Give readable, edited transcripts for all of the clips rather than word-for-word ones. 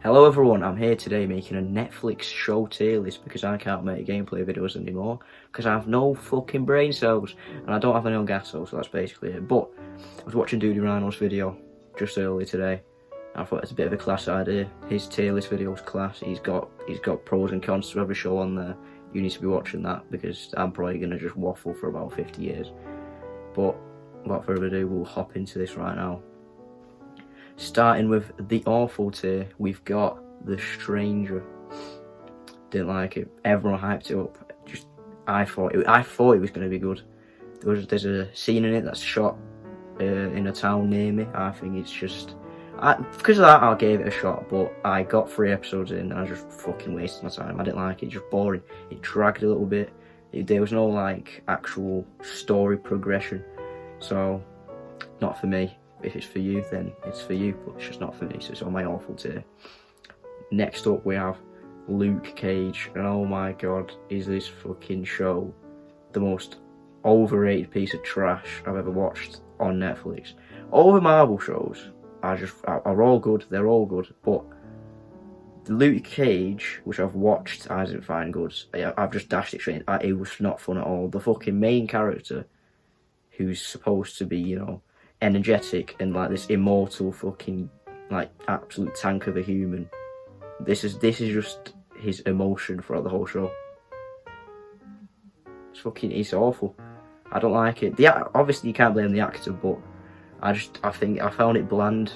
Hello everyone, I'm here today making a Netflix show tier list because I can't make gameplay videos anymore because I have no fucking brain cells and I don't have any on gas cells, so that's basically it. But I was watching Duty Rhino's video just earlier today and I thought it's a bit of a class idea. His tier list video was class. He's got pros and cons to every show on there. You need to be watching that because I'm probably going to just waffle for about 50 years. But without further ado, we'll hop into this right now. Starting with the awful tier, we've got The Stranger. Didn't like it. Everyone hyped it up. I thought it was going to be good. There's a scene in it that's shot in a town near me. I think it's just because of that I gave it a shot. But I got 3 episodes in and I just fucking wasted my time. I didn't like it. Just boring. It dragged a little bit. There was no like actual story progression. So not for me. If it's for you, then it's for you, but it's just not for me, so it's on my awful tier. Next up, we have Luke Cage, and oh my god, is this fucking show the most overrated piece of trash I've ever watched on Netflix. All the Marvel shows are all good, they're all good, but the Luke Cage, which I've watched, I didn't find good. I've just dashed it straight. It was not fun at all. The fucking main character, who's supposed to be, you know, energetic and like this immortal fucking like absolute tank of a human. This is just his emotion throughout the whole show. It's awful. I don't like it. Obviously you can't blame the actor, but I think I found it bland.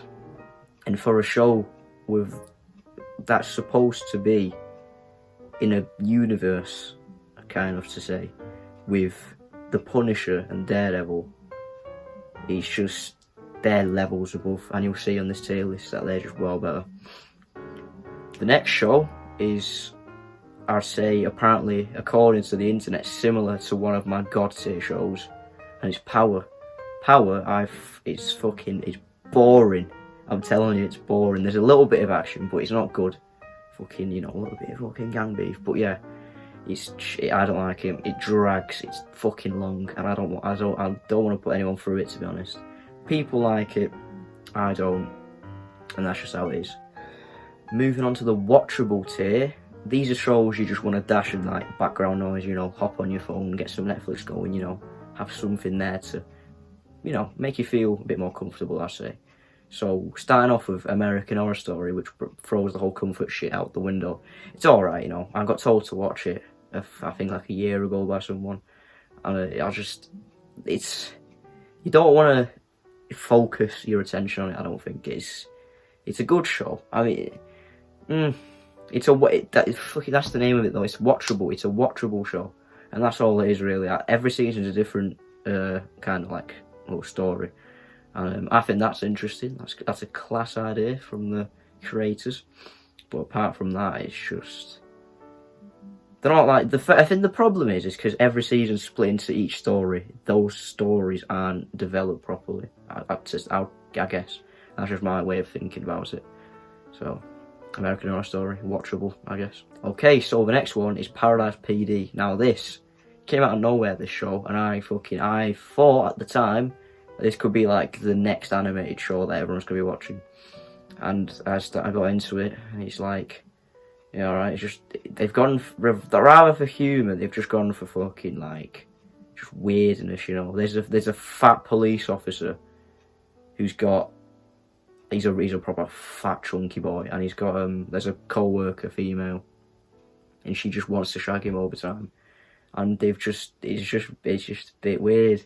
And for a show that's supposed to be in a universe, kind of to say, with the Punisher and Daredevil, it's just their levels above, and you'll see on this tier list that they're just well better. The next show is, I'd say, apparently, according to the internet, similar to one of my god tier shows, and it's Power. It's boring. I'm telling you, it's boring. There's a little bit of action, but it's not good. Fucking, you know, a little bit of fucking gang beef, but yeah. I don't like it. It drags. It's fucking long, and I don't want to put anyone through it, to be honest. People like it, I don't, and that's just how it is. Moving on to the watchable tier. These are shows you just want to dash in like background noise. You know, hop on your phone, get some Netflix going. You know, have something there to, you know, make you feel a bit more comfortable, I say. So starting off with American Horror Story, which throws the whole comfort shit out the window. It's alright, you know. I got told to watch it, I think like a year ago by someone. And you don't want to focus your attention on it, I don't think. It's a good show. I mean, that's the name of it though. It's watchable. It's a watchable show. And that's all it is really. Every season is a different kind of like little story. I think that's interesting. That's a class idea from the creators. But apart from that, it's just they're not like I think the problem is because every season's split into each story. Those stories aren't developed properly. I guess that's just my way of thinking about it. So, American Horror Story, watchable, I guess. Okay, so the next one is Paradise PD. Now this came out of nowhere, this show, and I thought at the time this could be like the next animated show that everyone's going to be watching. And I got into it, and it's like, yeah, alright, it's just, they've gone, rather for humour, they've just gone for fucking, like, just weirdness, you know. There's a fat police officer who's got, he's a proper fat chunky boy, and he's got, there's a co-worker, female, and she just wants to shag him all the time. And it's just a bit weird.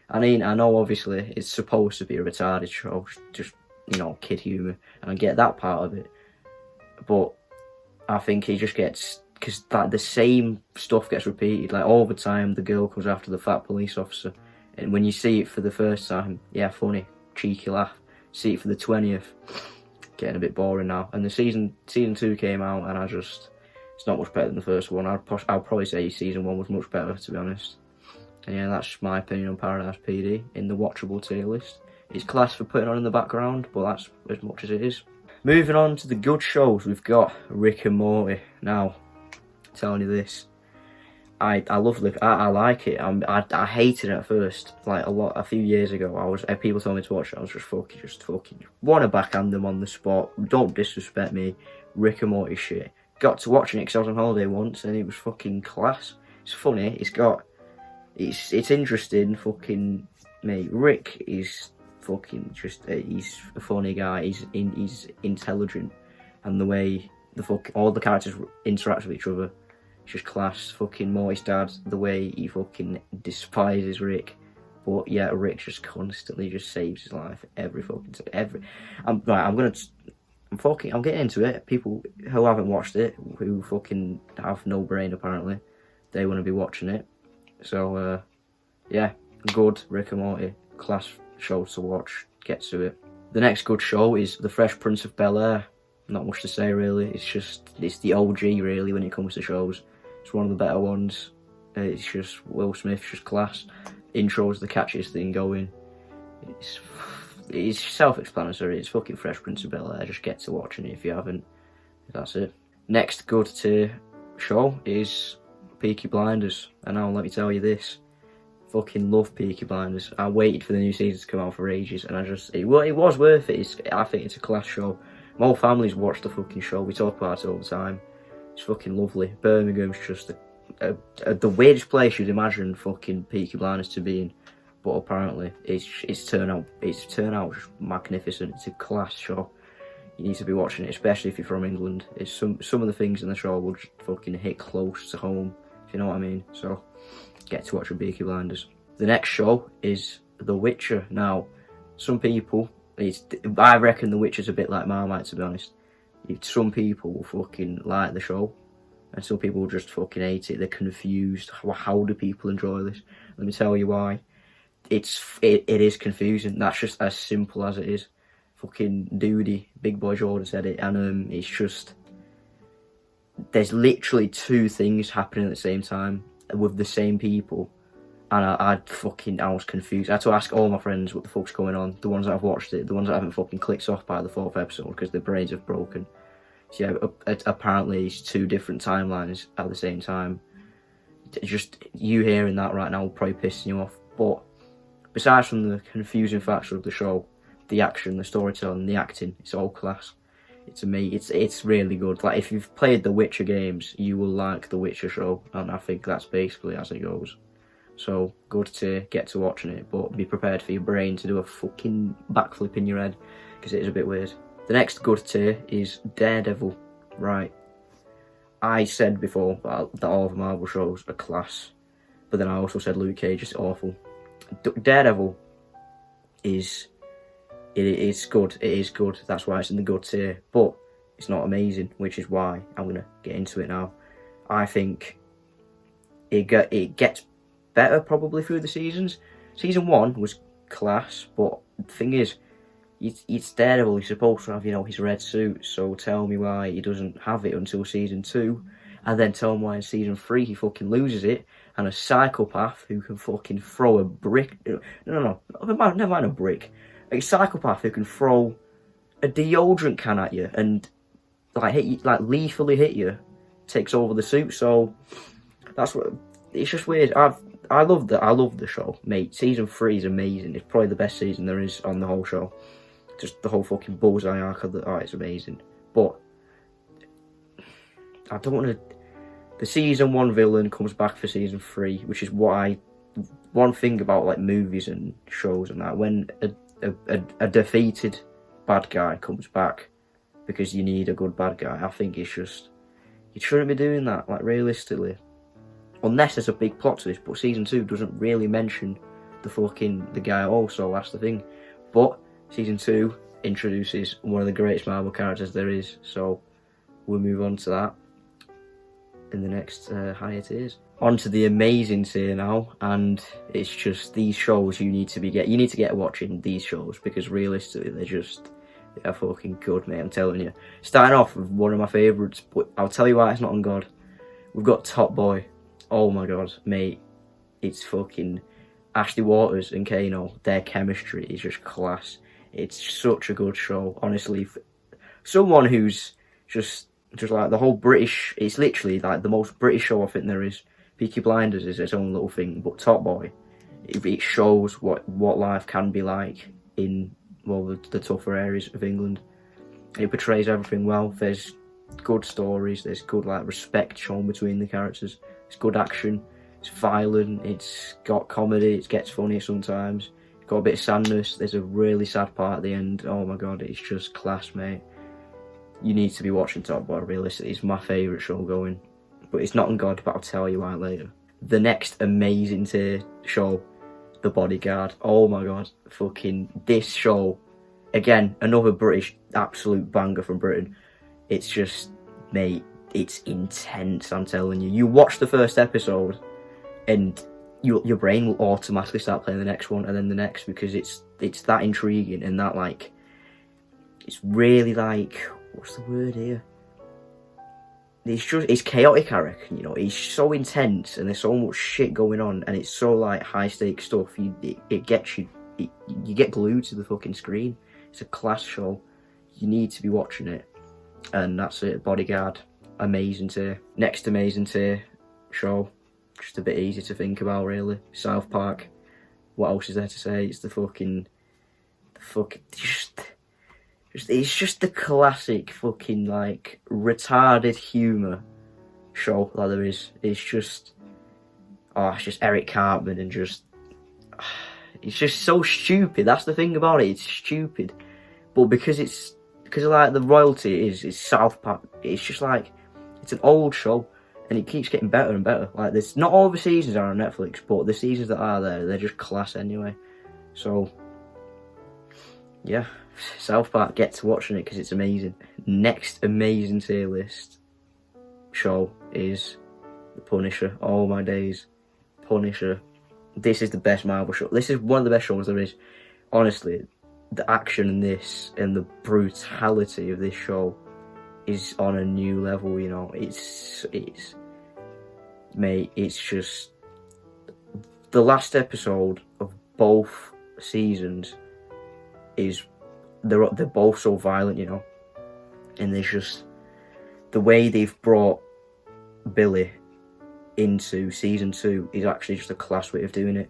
I mean, I know obviously it's supposed to be a retarded show, just, you know, kid humour, and I get that part of it, but I think he just gets, because the same stuff gets repeated, like all the time the girl comes after the fat police officer, and when you see it for the first time, yeah, funny, cheeky laugh, see it for the 20th, getting a bit boring now, and the season 2 came out, and it's not much better than the first one. I'll probably say season 1 was much better, to be honest. And yeah, that's my opinion on Paradise PD in the watchable tier list. It's class for putting on in the background, but that's as much as it is. Moving on to the good shows, we've got Rick and Morty. Now, I'm telling you this, I love I like it. I hated it at first, like a few years ago. People told me to watch it. I was just fucking want to backhand them on the spot. Don't disrespect me. Rick and Morty shit. Got to watching it because I was on holiday once, and it was fucking class. It's funny. It's interesting. Fucking mate. Rick is fucking he's a funny guy. He's intelligent, and the way all the characters interact with each other. Just class. Fucking Morty's dad, the way he fucking despises Rick, but yeah, Rick just constantly just saves his life every fucking time. I'm getting into it. People who haven't watched it, who fucking have no brain apparently, they want to be watching it. So yeah, good Rick and Morty, class show to watch. Get to it. The next good show is The Fresh Prince of Bel-Air. Not much to say really. It's the OG really when it comes to shows. It's one of the better ones. It's just Will Smith's just class. Intro's the catchiest thing going. It's self-explanatory. It's fucking Fresh Prince of Bel-Air. Just get to watching it if you haven't. That's it. Next good tier show is Peaky Blinders. And now let me tell you this. Fucking love Peaky Blinders. I waited for the new season to come out for ages, and it was worth it. I think it's a class show. My whole family's watched the fucking show. We talk about it all the time. It's fucking lovely. Birmingham's just the weirdest place you'd imagine fucking Peaky Blinders to be in, but apparently it's turned out just magnificent. It's a class show. You need to be watching it, especially if you're from England. It's some of the things in the show will just fucking hit close to home, if you know what I mean. So get to watch Peaky Blinders. The next show is The Witcher. Now, some people, I reckon The Witcher's a bit like Marmite, to be honest. Some people will fucking like the show, and some people will just fucking hate it. They're confused. How do people enjoy this? Let me tell you why. It is confusing. That's just as simple as it is. Fucking Duty, Big Boy Jordan said it, and it's just, there's literally two things happening at the same time with the same people, and I was confused. I had to ask all my friends what the fuck's going on. The ones that have watched it, the ones that haven't fucking clicked off by the 4th episode because their brains have broken. So yeah, apparently it's two different timelines at the same time. Just you hearing that right now will probably pissing you off. But besides from the confusing factor of the show, the action, the storytelling, the acting, it's all class. It's really good. Like, if you've played the Witcher games, you will like the Witcher show, and I think that's basically as it goes. So good to get to watching it, but be prepared for your brain to do a fucking backflip in your head, because it is a bit weird. The next good tier is Daredevil. Right, I said before that all the Marvel shows are class, but then I also said Luke Cage is awful. Daredevil is good. It is good. That's why it's in the good tier, but it's not amazing, which is why I'm gonna get into it now. I think it gets better probably through the seasons. Season 1 was class, but the thing is, it's Daredevil. He's supposed to have, his red suit. So tell me why he doesn't have it until season 2, and then tell me why in season 3 he fucking loses it, and a psychopath who can fucking throw a brick. No, never mind a brick. A psychopath who can throw a deodorant can at you and hit you, lethally hit you, takes over the suit. So that's what. It's just weird. I love the show, mate. Season 3 is amazing. It's probably the best season there is on the whole show. Just the whole fucking bullseye arc of it's amazing. But I don't want to. The season 1 villain comes back for season 3, which is one thing about movies and shows and that, when a defeated bad guy comes back because you need a good bad guy, I think it's just, you shouldn't be doing that, realistically. Unless there's a big plot to this, but season 2 doesn't really mention the guy also, that's the thing. But season 2 introduces one of the greatest Marvel characters there is, so we'll move on to that in the next higher tiers. On to the amazing tier now, and it's just these shows you need to get watching these shows, because realistically they're fucking good, mate, I'm telling you. Starting off with one of my favourites, but I'll tell you why it's not on God. We've got Top Boy. Oh my god, mate, it's fucking Ashley Waters and Kano. Their chemistry is just class. It's such a good show, honestly. Someone who's just the whole British, it's literally the most British show I think there is. Peaky Blinders is its own little thing, but Top Boy, it shows what life can be like in, well, the tougher areas of England. It portrays everything well. There's good stories, there's good like respect shown between the characters, it's good action, it's violent, it's got comedy, it gets funny sometimes, it's got a bit of sadness, there's a really sad part at the end. Oh my god, it's just class, mate. You need to be watching Top Boy, realistically. It's my favourite show going. But it's not on God, but I'll tell you why later. The next amazing tier show, The Bodyguard. Oh my god, fucking this show. Again, another British absolute banger from Britain. It's just, mate, it's intense, I'm telling you. You watch the first episode and your brain will automatically start playing the next one and then the next, because it's that intriguing and that, like, it's really like, what's the word here? It's chaotic, I reckon, you know. It's so intense and there's so much shit going on and it's so like high stakes stuff. It gets you, you get glued to the fucking screen. It's a class show. You need to be watching it. And that's it, Bodyguard. Amazing tier. Next amazing tier show, just a bit easy to think about, really. South Park. What else is there to say? It's it's just the classic fucking like retarded humour show that there is. It's just Eric Cartman and just it's just so stupid. That's the thing about it. It's stupid, but because of like the royalty is South Park. It's just like it's an old show and it keeps getting better and better. Like there's not all the seasons are on Netflix, but the seasons that are there, they're just class anyway. So yeah, South Park, get to watching it because it's amazing. Next amazing tier list show is The Punisher. Oh my days, Punisher. This is the best Marvel show. This is one of the best shows there is. Honestly, the action in this and the brutality of this show is on a new level, you know. It's mate, it's just the last episode of both seasons is they're both so violent, you know, and there's just the way they've brought Billy into season 2 is actually just a class way of doing it.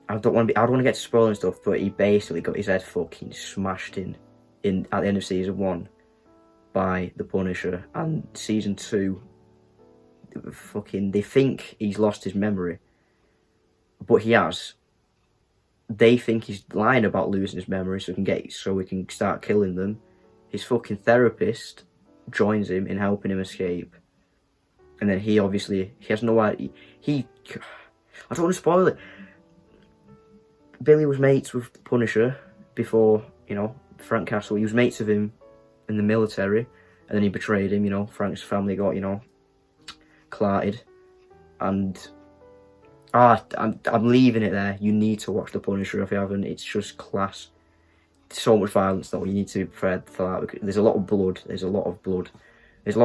I don't want to get to spoiling stuff, but he basically got his head fucking smashed in at the end of season 1 by the Punisher, and season 2 fucking they think he's lost his memory, but he has. They think he's lying about losing his memory so he can start killing them. His fucking therapist joins him in helping him escape. And then he has no idea. I don't want to spoil it. Billy was mates with the Punisher before, you know, Frank Castle. He was mates with him in the military, and then he betrayed him, you know. Frank's family got, you know, clarted. And I'm leaving it there. You need to watch The Punisher if you haven't. It's just class. So much violence though. You need to be prepared for that. There's a lot of blood. There's a lot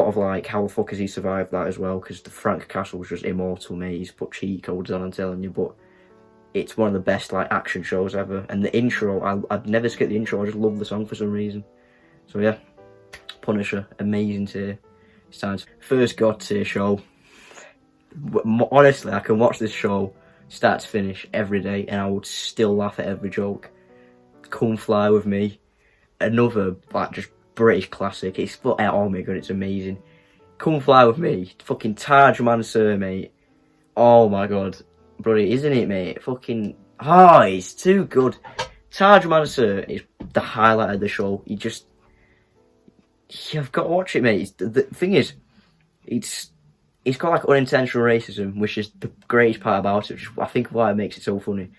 of like, how the fuck has he survived that as well? Because the Frank Castle was just immortal, mate. He's put cheat codes on, I'm telling you. But it's one of the best like action shows ever. And the intro, I'd never skip the intro. I just love the song for some reason. So yeah, Punisher, amazing tier. It's time. First God tier show. Honestly, I can watch this show start to finish every day and I would still laugh at every joke. Come Fly With Me, another like just British classic. Oh my god, it's amazing. Come Fly With Me, fucking Taj Mansour, mate. Oh my god, bloody, isn't it, mate? Fucking, it's too good. Taj Mansour is the highlight of the show. You've got to watch it, mate. The thing is, it's got like unintentional racism, which is the greatest part about it, which I think why it makes it so funny.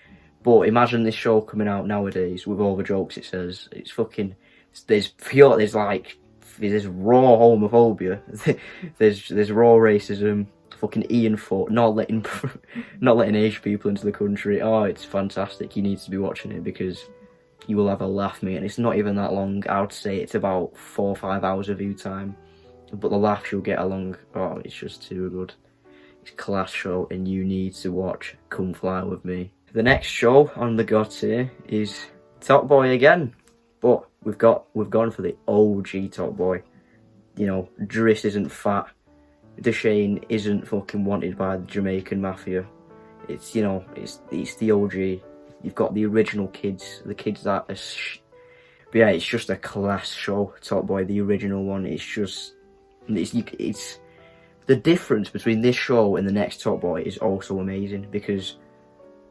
But imagine this show coming out nowadays with all the jokes it says. It's fucking, there's raw homophobia, there's raw racism, fucking Ian Foot, not letting Asian people into the country. Oh, it's fantastic. You need to be watching it because you will have a laugh, mate. And it's not even that long. I would say it's about 4 or 5 hours of view time. But the laughs you'll get along, it's just too good. It's a class show and you need to watch Come Fly With Me. The next show on the God tier is Top Boy again. But we've gone for the OG Top Boy. You know, Driss isn't fat. Deshane isn't fucking wanted by the Jamaican mafia. It's, you know, it's the OG. You've got the original kids, the kids that are... But yeah, it's just a class show, Top Boy, the original one. It's just... It's the difference between this show and the next Top Boy is also amazing, because,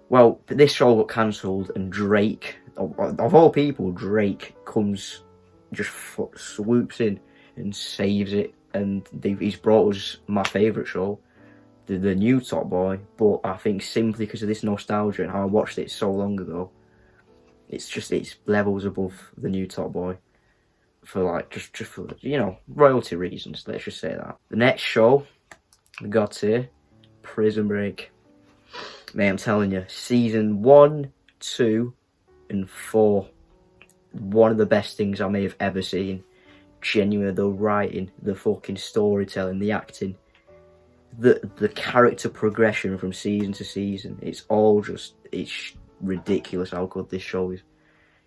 well, this show got cancelled and Drake, of all people, Drake comes, just swoops in and saves it, and he's brought us my favourite show, the new Top Boy. But I think simply because of this nostalgia and how I watched it so long ago, it's levels above the new Top Boy. For like, just for, you know, royalty reasons, let's just say that. The next show we got here, Prison Break. Man, I'm telling you, season 1, 2, and 4, one of the best things I may have ever seen. Genuinely, the writing, the fucking storytelling, the acting, the character progression from season to season. It's ridiculous how good this show is.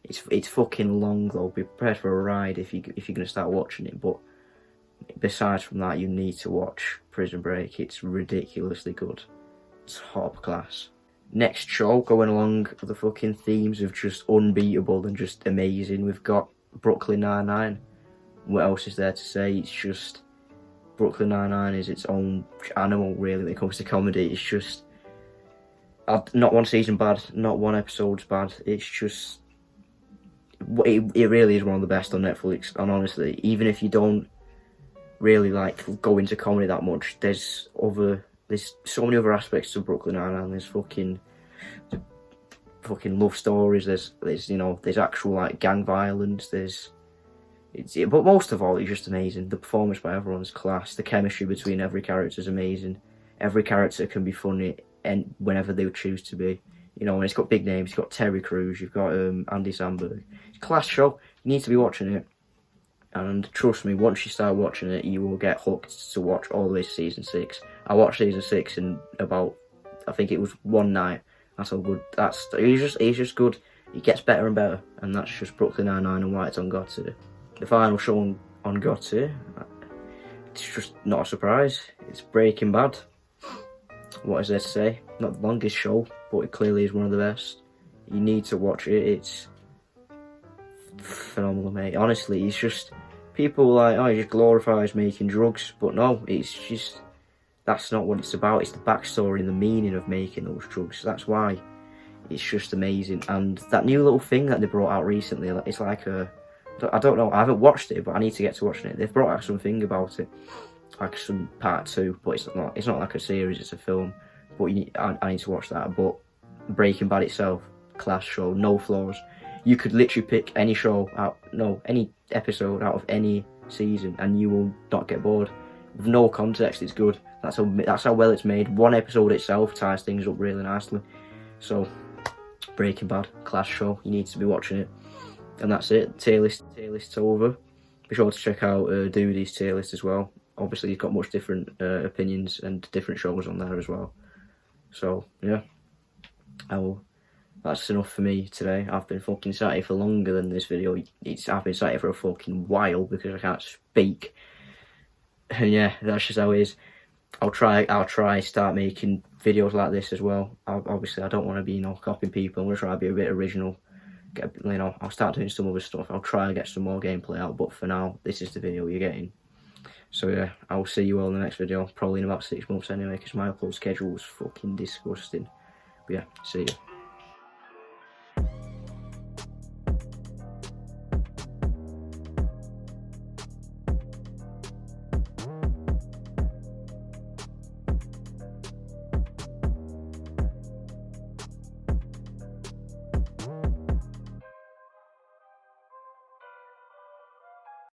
It's fucking long though. Be prepared for a ride if you're gonna start watching it. But besides from that, you need to watch Prison Break. It's ridiculously good. It's top class. Next show, going along with the fucking themes of just unbeatable and just amazing, we've got Brooklyn Nine-Nine. What else is there to say? It's just Brooklyn Nine-Nine is its own animal really when it comes to comedy. It's just not one season bad, not one episode's bad. It's just it really is one of the best on Netflix. And honestly, even if you don't really like go into comedy that much, there's so many other aspects to Brooklyn Nine-Nine. There's fucking love stories. There's you know, there's actual like gang violence. But most of all, it's just amazing. The performance by everyone's class. The chemistry between every character is amazing. Every character can be funny and whenever they would choose to be. You know, and it's got big names. You've got Terry Crews. You've got Andy Samberg. It's a class show. You need to be watching it. And trust me, once you start watching it, you will get hooked to watch all the way to season 6. I watched season 6 in about, I think it was one night. That's how good. It's just good. It gets better and better. And that's just Brooklyn Nine-Nine and why it's on God Tier. The final show on God Tier, it's just not a surprise. It's Breaking Bad. What is there to say? Not the longest show, but it clearly is one of the best. You need to watch it. It's phenomenal, mate. Honestly, it's just people like, oh, he just glorifies making drugs, but no, it's just that's not what it's about. It's the backstory and the meaning of making those drugs. That's why it's just amazing. And that new little thing that they brought out recently, it's like I don't know, I haven't watched it, but I need to get to watching it. They've brought out something about it, like some part 2, but it's not like a series, it's a film. But I need to watch that. But Breaking Bad itself, class show, no flaws. You could literally pick any any episode out of any season, and you will not get bored. With no context, it's good. That's how well it's made. One episode itself ties things up really nicely. So, Breaking Bad, class show. You need to be watching it. And that's it. Tier list's over. Be sure to check out Doody's tier list as well. Obviously, he's got much different opinions and different shows on there as well. So, yeah. That's enough for me today. I've been fucking sat here for longer than this video. I've been sat here for a fucking while because I can't speak. And yeah, that's just how it is. I'll try start making videos like this as well. Obviously, I don't want to be, copying people. I'm going to try to be a bit original. I'll start doing some other stuff. I'll try and get some more gameplay out. But for now, this is the video you're getting. So yeah, I'll see you all in the next video. Probably in about 6 months anyway, because my upload schedule was fucking disgusting. But yeah, see you.